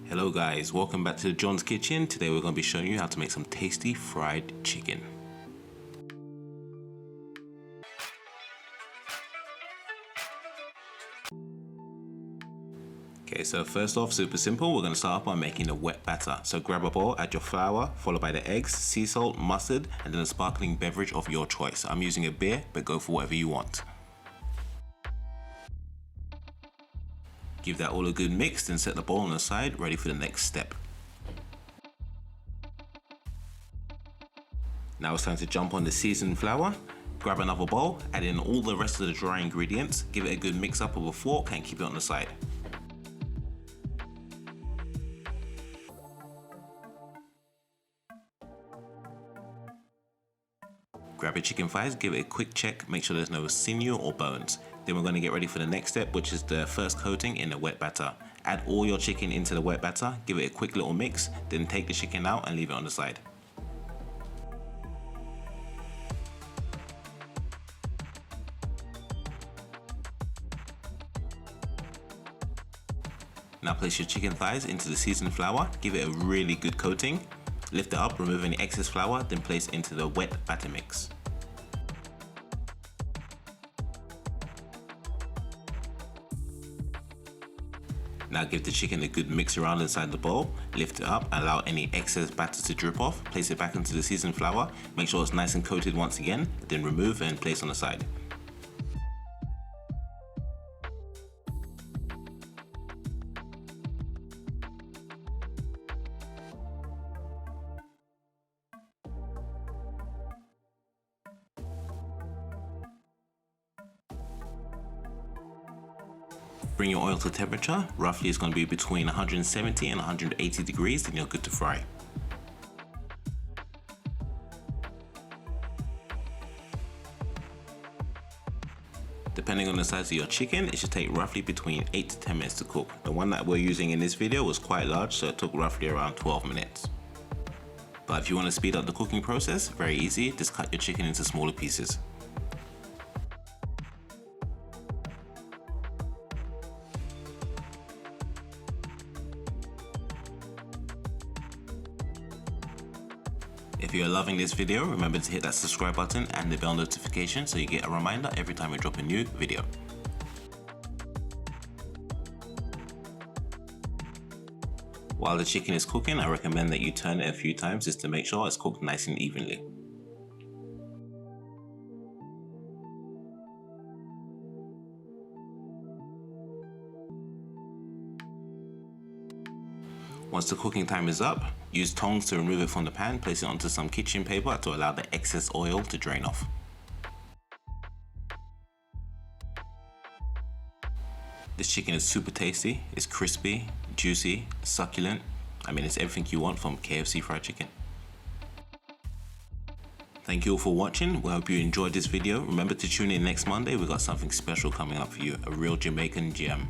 Hello guys, welcome back to John's Kitchen. Today we're going to be showing you how to make some tasty fried chicken. Okay, so first off, super simple, we're going to start off by making a wet batter. So grab a bowl, add your flour, followed by the eggs, sea salt, mustard, and then a sparkling beverage of your choice. I'm using a beer, but go for whatever you want. Give that all a good mix, then set the bowl on the side, ready for the next step. Now it's time to jump on the seasoned flour. Grab another bowl, add in all the rest of the dry ingredients, give it a good mix up with a fork and keep it on the side. Grab your chicken thighs, give it a quick check, make sure there's no sinew or bones. Then we're going to get ready for the next step, which is the first coating in the wet batter. Add all your chicken into the wet batter, give it a quick little mix, then take the chicken out and leave it on the side. Now place your chicken thighs into the seasoned flour, give it a really good coating. Lift it up, remove any excess flour, then place it into the wet batter mix. Now give the chicken a good mix around inside the bowl, lift it up, allow any excess batter to drip off, place it back into the seasoned flour, make sure it's nice and coated once again, then remove and place on the side. Bring your oil to temperature, roughly it's going to be between 170 and 180 degrees, then you're good to fry. Depending on the size of your chicken, it should take roughly between 8 to 10 minutes to cook. The one that we're using in this video was quite large, so it took roughly around 12 minutes. But if you want to speed up the cooking process, very easy, just cut your chicken into smaller pieces. If you're loving this video, remember to hit that subscribe button and the bell notification so you get a reminder every time we drop a new video. While the chicken is cooking, I recommend that you turn it a few times just to make sure it's cooked nice and evenly. Once the cooking time is up, use tongs to remove it from the pan, place it onto some kitchen paper to allow the excess oil to drain off. This chicken is super tasty, it's crispy, juicy, succulent. I mean, it's everything you want from KFC fried chicken. Thank you all for watching. We hope you enjoyed this video. Remember to tune in next Monday, we've got something special coming up for you, a real Jamaican gem.